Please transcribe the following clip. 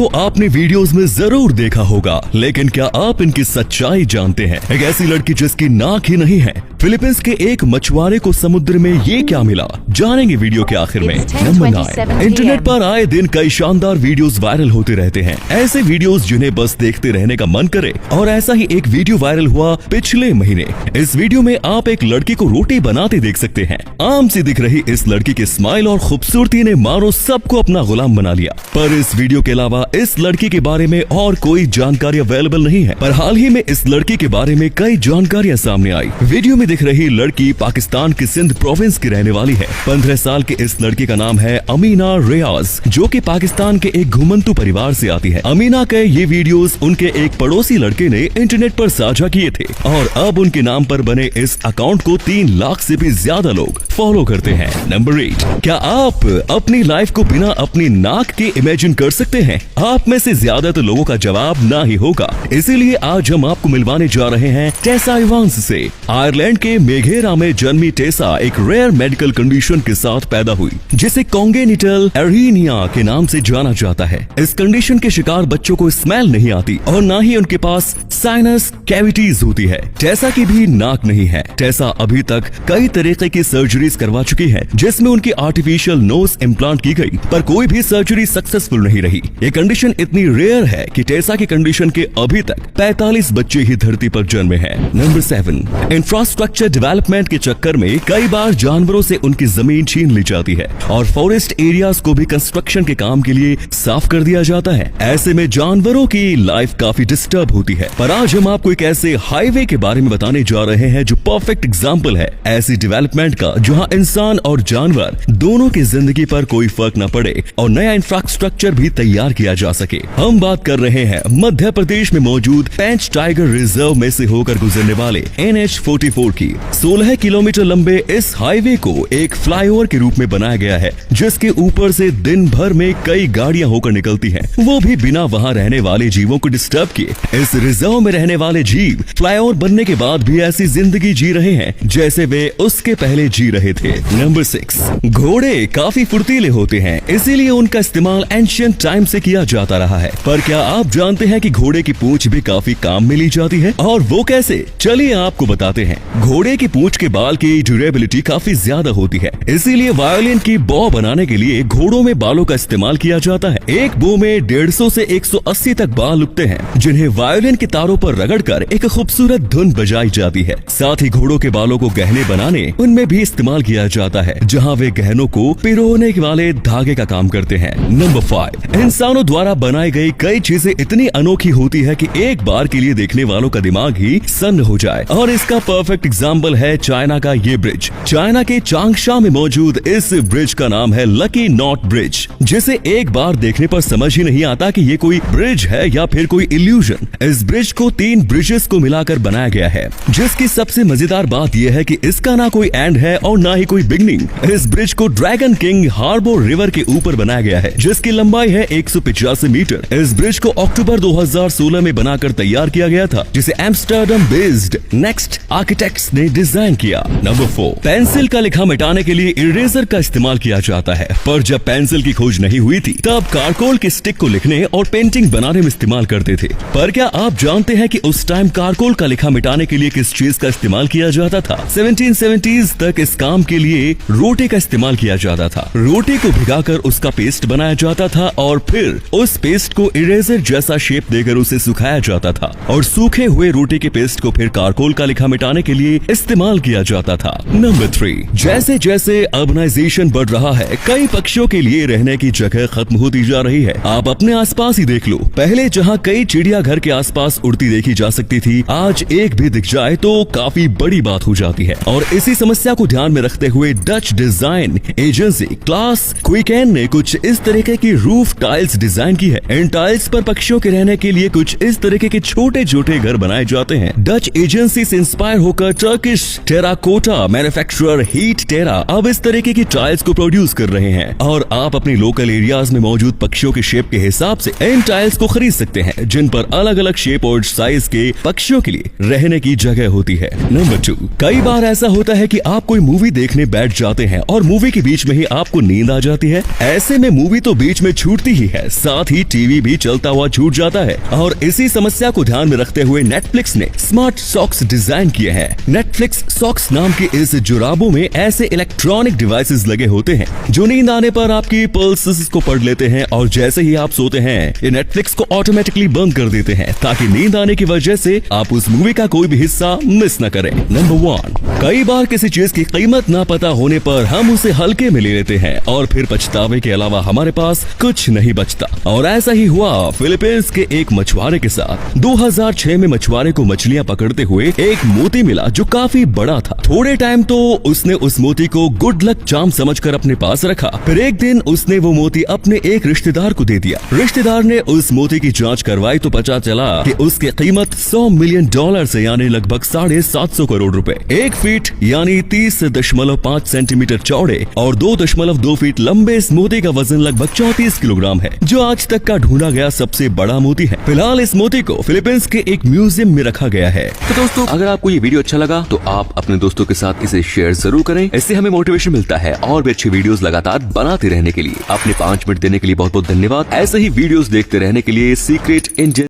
को आपने वीडियोस में जरूर देखा होगा, लेकिन क्या आप इनकी सच्चाई जानते हैं? एक ऐसी लड़की जिसकी नाक ही नहीं है। फिलीपींस के एक मछुआरे को समुद्र में ये क्या मिला, जानेंगे वीडियो के आखिर में। नंबर 9, इंटरनेट पर आए दिन कई शानदार वीडियोस वायरल होते रहते हैं। ऐसे वीडियोस जिन्हें बस देखते रहने का मन करे, और ऐसा ही एक वीडियो वायरल हुआ पिछले महीने। इस वीडियो में आप एक लड़की को रोटी बनाते देख सकते हैं। आम सी दिख रही इस लड़की की स्माइल और खूबसूरती ने मानो सबको अपना गुलाम बना लिया। पर इस वीडियो के अलावा इस लड़की के बारे में और कोई जानकारी अवेलेबल नहीं है। पर हाल ही में इस लड़की के बारे में कई जानकारियां सामने आई। वीडियो में दिख रही लड़की पाकिस्तान के सिंध प्रोविंस की रहने वाली है। 15 साल की इस लड़की का नाम है अमीना रियाज, जो कि पाकिस्तान के एक घुमंतू परिवार से आती है। अमीना के ये वीडियोस उनके एक पड़ोसी लड़के ने इंटरनेट पर साझा किए थे, और अब उनके नाम पर बने इस अकाउंट को 3 लाख से भी ज्यादा लोग फॉलो करते हैं। नंबर 8, क्या आप अपनी लाइफ को बिना अपनी नाक के इमेजिन कर सकते हैं? आप में से ज्यादातर लोगों का जवाब ना ही होगा। इसीलिए आज हम आपको मिलवाने जा रहे हैं टेसा इवांस से। आयरलैंड के मेघेरा में जन्मी टेसा एक रेयर मेडिकल कंडीशन के साथ पैदा हुई, जिसे कॉन्गेनिटल एरीनिया के नाम से जाना जाता है। इस कंडीशन के शिकार बच्चों को स्मेल नहीं आती, और न ही उनके पास साइनस कैविटीज होती है। टेसा की भी नाक नहीं है। टेसा अभी तक कई तरीके की सर्जरीज करवा चुकी है, जिसमें उनकी आर्टिफिशियल नोज इम्प्लांट की गई, पर कोई भी सर्जरी सक्सेसफुल नहीं रही। ये कंडीशन इतनी रेयर है कि टेसा की कंडीशन के अभी तक 45 बच्चे ही धरती पर जन्मे हैं। नंबर 7, इंफ्रास्ट्रक्चर डेवलपमेंट के चक्कर में कई बार जानवरों से उनकी जमीन छीन ली जाती है, और फॉरेस्ट एरियाज को भी कंस्ट्रक्शन के काम के लिए साफ कर दिया जाता है। ऐसे में जानवरों की लाइफ काफी डिस्टर्ब होती है। पर आज हम आपको एक ऐसे हाईवे के बारे में बताने जा रहे हैं जो परफेक्ट एग्जाम्पल है ऐसी डेवलपमेंट का, जहाँ इंसान और जानवर दोनों की जिंदगी पर कोई फर्क न पड़े और नया इंफ्रास्ट्रक्चर भी तैयार किया जा सके। हम बात कर रहे हैं मध्य प्रदेश में मौजूद पेंच टाइगर रिजर्व में से होकर गुजरने वाले NH-44 की। 16 किलोमीटर लंबे इस हाईवे को एक फ्लाईओवर के रूप में बनाया गया है, जिसके ऊपर से दिन भर में कई गाड़ियां होकर निकलती हैं, वो भी बिना वहां रहने वाले जीवों को डिस्टर्ब किए। इस रिजर्व में रहने वाले जीव फ्लाईओवर बनने के बाद भी ऐसी जिंदगी जी रहे हैं जैसे वे उसके पहले जी रहे थे। नंबर 6, घोड़े काफी फुर्तीले होते हैं, इसीलिए उनका इस्तेमाल एंशिएंट टाइम से किया जाता रहा है। पर क्या आप जानते हैं कि घोड़े की पूंछ भी काफी काम में ली जाती है, और वो कैसे? चलिए आपको बताते हैं। घोड़े की पूंछ के बाल की ड्यूरेबिलिटी काफी ज्यादा होती है, इसीलिए वायोलिन की बॉ बनाने के लिए घोड़ों में बालों का इस्तेमाल किया जाता है। एक बो में 150 से 180 तक बाल उगते हैं, जिन्हें वायोलिन के तारों पर रगड़कर एक खूबसूरत धुन बजाई जाती है। साथ ही घोड़ों के बालों को गहने बनाने उनमें भी इस्तेमाल किया जाता है, जहाँ वे गहनों को पिरोने वाले धागे का काम करते हैं। नंबर 5, इंसानों द्वारा बनाई गई कई चीजें इतनी अनोखी होती है कि एक बार के लिए देखने वालों का दिमाग ही सन्न हो जाए, और इसका परफेक्ट एग्जाम्पल है चाइना का ये ब्रिज। चाइना के चांगशा में मौजूद इस ब्रिज का नाम है लकी नॉट ब्रिज, जिसे एक बार देखने पर समझ ही नहीं आता कि ये कोई ब्रिज है या फिर कोई इल्यूजन। इस ब्रिज को 3 ब्रिजेस को मिलाकर बनाया गया है, जिसकी सबसे मजेदार बात यह है कि इसका ना कोई एंड है और ना ही कोई बिगनिंग। इस ब्रिज को ड्रैगन किंग हार्बर रिवर के ऊपर बनाया गया है, जिसकी लंबाई है 185 मीटर। इस ब्रिज को अक्टूबर 2016 में बनाकर तैयार किया गया था, जिसे एम्स्टर्डम बेस्ड नेक्स्ट आर्किटेक्ट्स ने डिजाइन किया। नंबर 4, पेंसिल का लिखा मिटाने के लिए इरेजर का इस्तेमाल किया जाता है, पर जब पेंसिल की खोज नहीं हुई थी तब कारकोल के स्टिक को लिखने और पेंटिंग बनाने में इस्तेमाल करते थे। पर क्या आप जानते हैं कि उस टाइम कारकोल का लिखा मिटाने के लिए किस चीज का इस्तेमाल किया जाता था? 1770s तक इस काम के लिए रोटे का इस्तेमाल किया जाता था। रोटे को भिगाकर उसका पेस्ट बनाया जाता था, और फिर उस पेस्ट को इरेजर जैसा शेप देकर उसे सुखाया जाता था, और सूखे हुए रोटे के पेस्ट को फिर कारकोल का लिखा मिटाने के लिए इस्तेमाल किया जाता था। नंबर 3, जैसे जैसे अर्बनाइजेशन बढ़ रहा है, कई पक्षियों के लिए रहने की जगह खत्म होती जा रही है। आप अपने आसपास ही देख लो, पहले जहाँ कई चिड़िया घर के आसपास उड़ती देखी जा सकती थी, आज एक भी दिख जाए तो काफी बड़ी बात हो जाती है। और इसी समस्या को ध्यान में रखते हुए डच डिजाइन एजेंसी क्लास क्विकेन ने कुछ इस तरीके की रूफ टाइल्स डिजाइन की है। इन टाइल्स पर पक्षियों के रहने के लिए कुछ इस तरीके के छोटे छोटे घर बनाए जाते हैं। डच एजेंसी से इंस्पायर होकर टर्किश टेराकोटा मैन्युफैक्चरर हीट टेरा अब इस तरीके की टाइल्स को प्रोड्यूस कर रहे हैं और आप अपने लोकल एरियाज में मौजूद पक्षियों के शेप के हिसाब से इन टाइल्स को खरीद सकते हैं, जिन पर अलग अलग शेप और साइज के पक्षियों के लिए रहने की जगह होती है। नंबर 2, कई बार ऐसा होता है कि आप कोई मूवी देखने बैठ जाते हैं और मूवी के बीच में ही आपको नींद आ जाती है। ऐसे में मूवी तो बीच में छूटती ही है, साथ ही टीवी भी चलता हुआ छूट जाता है। और इसी समस्या को ध्यान में रखते हुए नेटफ्लिक्स ने स्मार्ट सॉक्स डिजाइन किए हैं। नेटफ्लिक्स सॉक्स नाम के इस जुराबों में ऐसे इलेक्ट्रॉनिक डिवाइसेस लगे होते हैं जो नींद आने पर आपकी पल्सेस को पढ़ लेते हैं और जैसे ही आप सोते हैं ये नेटफ्लिक्स को ऑटोमेटिकली बंद कर देते हैं ताकि नींद आने की वजह से आप उस मूवी का कोई भी हिस्सा मिस न करें। नंबर 1, कई बार किसी चीज की कीमत ना पता होने पर हम उसे हल्के में ले लेते हैं और फिर पछतावे के अलावा हमारे पास कुछ नहीं बचता। और ऐसा ही हुआ फिलीपींस के एक मछुआरे के साथ। 2006 में मछुआरे को मछलियां पकड़ते हुए एक मोती मिला जो काफी बड़ा था। थोड़े टाइम तो उसने उस मोती को गुड लक चार्म समझकर अपने पास रखा। फिर एक दिन उसने वो मोती अपने एक रिश्तेदार को दे दिया। रिश्तेदार ने उस मोती की जांच करवाई तो पता चला कि उसकी कीमत $100 मिलियन से यानी लगभग 750 करोड़ रुपए। 1 फीट यानी 30.5 सेंटीमीटर चौड़े और 2.2 फीट लंबे इस मोती का वजन लगभग 34 किलोग्राम है, जो आज तक का ढूंढा गया सबसे बड़ा मोती है। फिलहाल इस मोती को फिलीपींस के एक म्यूजियम में रखा गया है। तो दोस्तों, अगर आपको ये वीडियो अच्छा लगा तो आप अपने दोस्तों के साथ इसे शेयर जरूर करें। इससे हमें मोटिवेशन मिलता है और भी अच्छी वीडियोस लगातार बनाते रहने के लिए। अपने 5 मिनट देने के लिए बहुत बहुत धन्यवाद। ऐसे ही वीडियोस देखते रहने के लिए सीक्रेट इंडियन